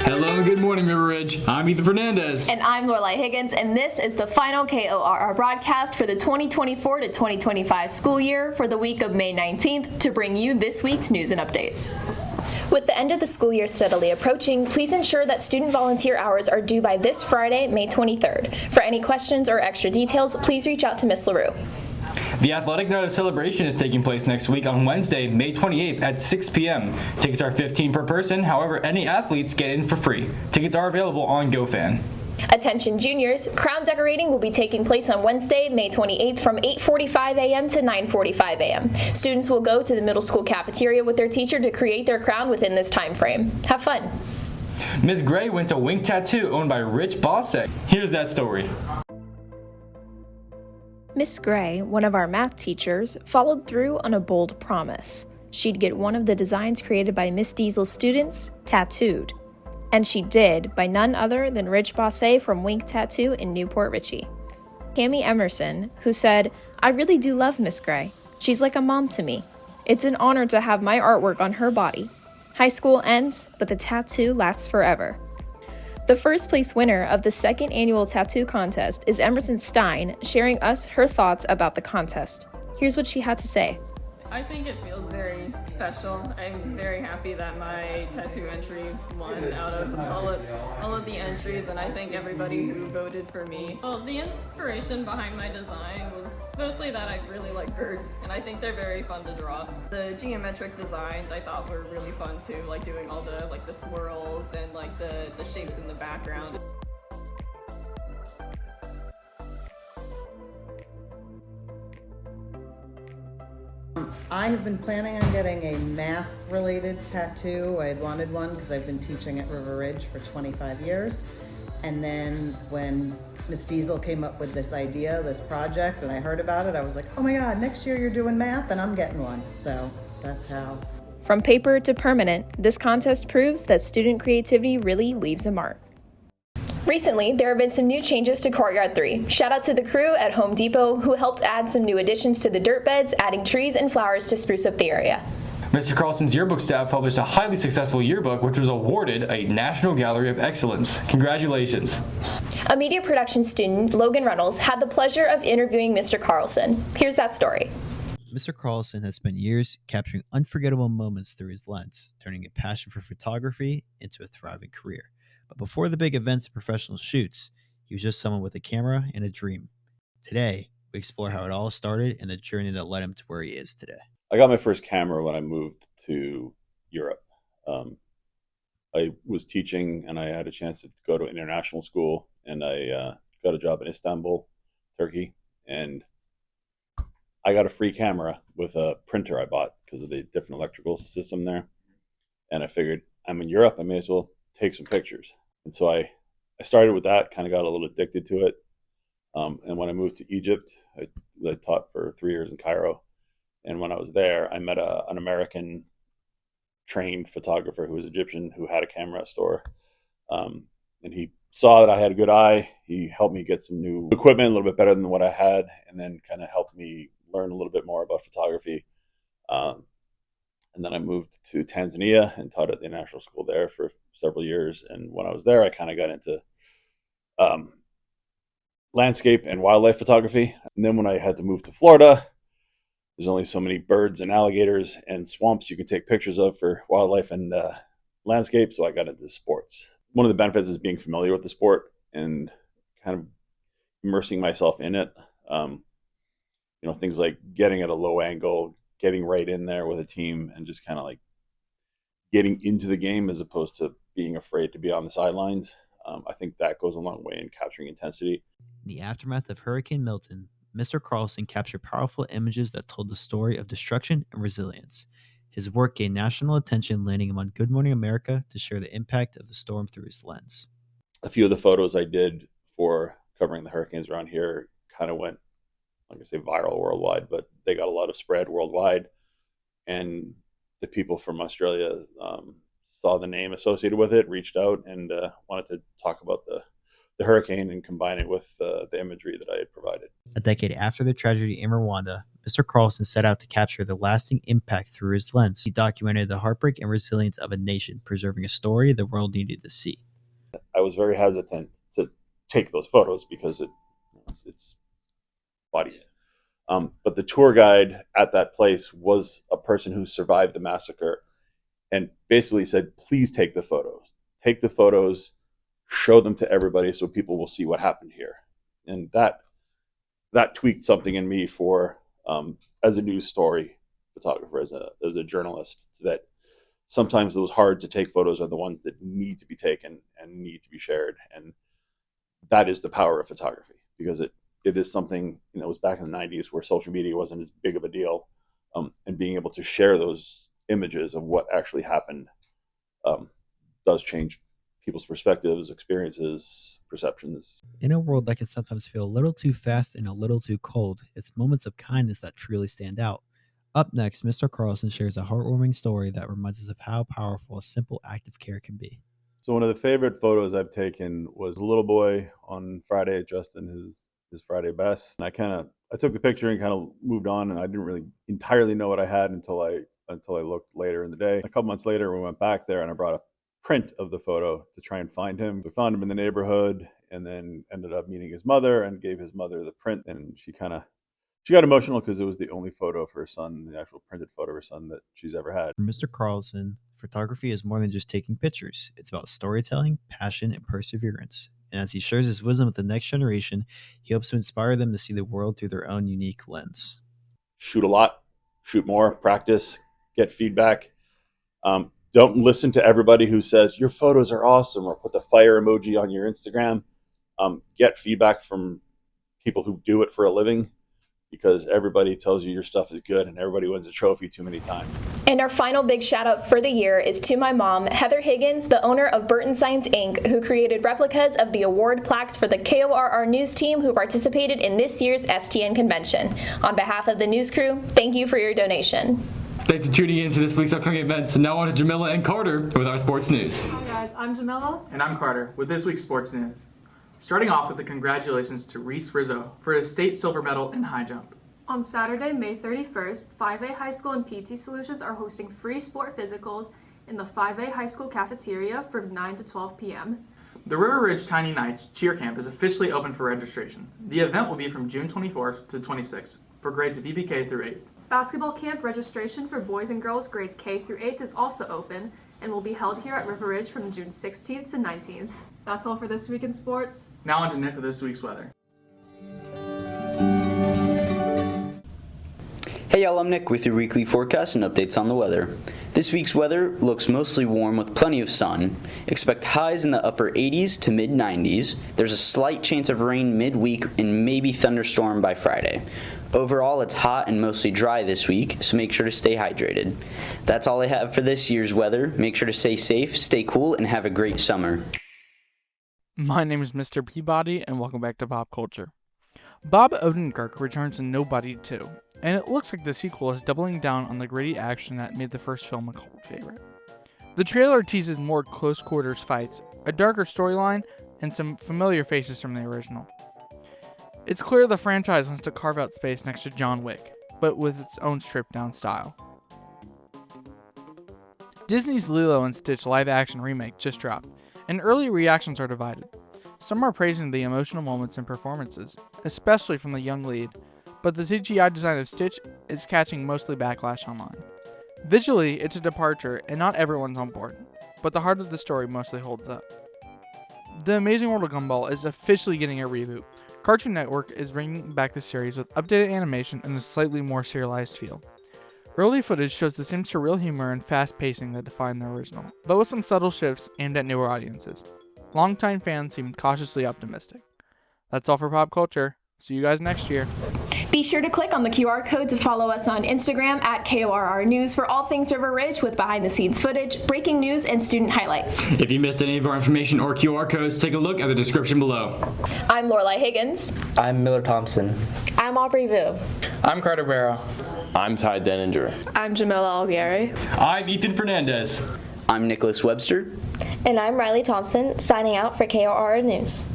Hello and good morning, River Ridge. I'm Ethan Fernandez. And I'm Lorelai Higgins, and this is the final KORR broadcast for the 2024 to 2025 school year for the week of May 19th to bring you this week's news and updates. With the end of the school year steadily approaching, please ensure that student volunteer hours are due by this Friday, May 23rd. For any questions or extra details, please reach out to Ms. LaRue. The Athletic Night of Celebration is taking place next week on Wednesday, May 28th at 6 p.m. Tickets are $15 per person. However, any athletes get in for free. Tickets are available on GoFan. Attention juniors, crown decorating will be taking place on Wednesday, May 28th from 8:45 a.m. to 9:45 a.m. Students will go to the middle school cafeteria with their teacher to create their crown within this time frame. Have fun. Ms. Gray went to Wink Tattoo, owned by Rich Bossek. Here's that story. Miss Gray, one of our math teachers, followed through on a bold promise. She'd get one of the designs created by Miss Diesel's students tattooed. And she did, by none other than Rich Bossé from Wink Tattoo in Newport Richey. Tammy Emerson, who said, "I really do love Miss Gray. She's like a mom to me. It's an honor to have my artwork on her body. High school ends, but the tattoo lasts forever." The first place winner of the second annual tattoo contest is Emerson Stein, sharing us her thoughts about the contest. Here's what she had to say. I think it feels very special. I'm very happy that my tattoo entry won out of all of the entries, and I thank everybody who voted for me. Well, the inspiration behind my design was mostly that I really like birds, and I think they're very fun to draw. The geometric designs I thought were really fun too, like doing all the swirls and the shapes in the background. I have been planning on getting a math-related tattoo. I had wanted one because I've been teaching at River Ridge for 25 years. And then when Miss Diesel came up with this idea, this project, and I heard about it, I was like, oh my God, next year you're doing math and I'm getting one. So that's how. From paper to permanent, this contest proves that student creativity really leaves a mark. Recently, there have been some new changes to Courtyard 3. Shout out to the crew at Home Depot who helped add some new additions to the dirt beds, adding trees and flowers to spruce up the area. Mr. Carlson's yearbook staff published a highly successful yearbook, which was awarded a National Gallery of Excellence. Congratulations. A media production student, Logan Reynolds, had the pleasure of interviewing Mr. Carlson. Here's that story. Mr. Carlson has spent years capturing unforgettable moments through his lens, turning a passion for photography into a thriving career. But before the big events and professional shoots, he was just someone with a camera and a dream. Today, we explore how it all started and the journey that led him to where he is today. I got my first camera when I moved to Europe. I was teaching and I had a chance to go to international school, and I got a job in Istanbul, Turkey, and I got a free camera with a printer I bought because of the different electrical system there. And I figured, I'm in Europe, I may as well take some pictures. And so I started with that, kind of got a little addicted to it. And when I moved to Egypt, I taught for 3 years in Cairo. And when I was there, I met an American trained photographer who was Egyptian, who had a camera store. And he saw that I had a good eye. He helped me get some new equipment, a little bit better than what I had, and then kind of helped me learn a little bit more about photography. And then I moved to Tanzania and taught at the international school there for several years. And when I was there, I kind of got into landscape and wildlife photography. And then when I had to move to Florida, there's only so many birds and alligators and swamps you can take pictures of for wildlife and landscape. So I got into sports. One of the benefits is being familiar with the sport and kind of immersing myself in it. Things like getting at a low angle, getting right in there with a team, and just kind of like getting into the game as opposed to being afraid to be on the sidelines. I think that goes a long way in capturing intensity. In the aftermath of Hurricane Milton, Mr. Carlson captured powerful images that told the story of destruction and resilience. His work gained national attention, landing him on Good Morning America to share the impact of the storm through his lens. A few of the photos I did for covering the hurricanes around here kind of went, like I say, viral worldwide, but they got a lot of spread worldwide. And the people from Australia saw the name associated with it, reached out, and wanted to talk about the the hurricane and combine it with the imagery that I had provided. A decade after the tragedy in Rwanda, Mr. Carlson set out to capture the lasting impact through his lens. He documented the heartbreak and resilience of a nation, preserving a story the world needed to see. I was very hesitant to take those photos because it's bodies. But the tour guide at that place was a person who survived the massacre and basically said, please take the photos. Take the photos, show them to everybody so people will see what happened here. And that tweaked something in me for, as a news story photographer, as a journalist, that sometimes those hard to take photos are the ones that need to be taken and need to be shared. And that is the power of photography, because it is something, it was back in the 90s where social media wasn't as big of a deal. And being able to share those images of what actually happened does change people's perspectives, experiences, perceptions. In a world that can sometimes feel a little too fast and a little too cold, it's moments of kindness that truly stand out. Up next, Mr. Carlson shares a heartwarming story that reminds us of how powerful a simple act of care can be. So one of the favorite photos I've taken was a little boy on Friday dressed in his Friday best. And I took the picture and kind of moved on, and I didn't really entirely know what I had until I looked later in the day. A couple months later, we went back there and I brought a print of the photo to try and find him. We found him in the neighborhood and then ended up meeting his mother and gave his mother the print. And she got emotional because it was the only photo of her son, the actual printed photo of her son that she's ever had. For Mr. Carlson, photography is more than just taking pictures. It's about storytelling, passion, and perseverance. And as he shares his wisdom with the next generation, he hopes to inspire them to see the world through their own unique lens. Shoot a lot, shoot more, practice, get feedback. Don't listen to everybody who says your photos are awesome or put the fire emoji on your Instagram. Get feedback from people who do it for a living, because everybody tells you your stuff is good and everybody wins a trophy too many times. And our final big shout out for the year is to my mom, Heather Higgins, the owner of Burton Science Inc., who created replicas of the award plaques for the KORR News team who participated in this year's STN convention. On behalf of the news crew, thank you for your donation. Thanks for tuning in to this week's upcoming events. And now on to Jamila and Carter with our sports news. Hi guys, I'm Jamila. And I'm Carter with this week's sports news. Starting off with the congratulations to Reese Rizzo for his state silver medal in high jump. On Saturday, May 31st, 5A High School and PT Solutions are hosting free sport physicals in the 5A High School cafeteria from 9 to 12 p.m. The River Ridge Tiny Knights Cheer Camp is officially open for registration. The event will be from June 24th to 26th for grades VPK through 8th. Basketball camp registration for boys and girls grades K through 8th is also open and will be held here at River Ridge from June 16th to 19th. That's all for this week in sports. Now on to Nick with this week's weather. Hey y'all, I'm Nick with your weekly forecast and updates on the weather. This week's weather looks mostly warm with plenty of sun. Expect highs in the upper 80s to mid 90s. There's a slight chance of rain midweek and maybe thunderstorm by Friday. Overall, it's hot and mostly dry this week, so make sure to stay hydrated. That's all I have for this year's weather. Make sure to stay safe, stay cool, and have a great summer. My name is Mr. Peabody, and welcome back to Pop Culture. Bob Odenkirk returns in Nobody 2, and it looks like the sequel is doubling down on the gritty action that made the first film a cult favorite. The trailer teases more close-quarters fights, a darker storyline, and some familiar faces from the original. It's clear the franchise wants to carve out space next to John Wick, but with its own stripped-down style. Disney's Lilo & Stitch live-action remake just dropped, and early reactions are divided. Some are praising the emotional moments and performances, especially from the young lead, but the CGI design of Stitch is catching mostly backlash online. Visually, it's a departure, and not everyone's on board, but the heart of the story mostly holds up. The Amazing World of Gumball is officially getting a reboot. Cartoon Network is bringing back the series with updated animation and a slightly more serialized feel. Early footage shows the same surreal humor and fast pacing that defined the original, but with some subtle shifts aimed at newer audiences. Longtime fans seem cautiously optimistic. That's all for Pop Culture. See you guys next year. Be sure to click on the QR code to follow us on Instagram at KORR News for all things River Ridge with behind-the-scenes footage, breaking news, and student highlights. If you missed any of our information or QR codes, take a look at the description below. I'm Lorelai Higgins. I'm Miller Thompson. I'm Aubrey Vu. I'm Carter Barrow. I'm Ty Denninger. I'm Jamila Algieri. I'm Ethan Fernandez. I'm Nicholas Webster. And I'm Riley Thompson, signing out for KORR News.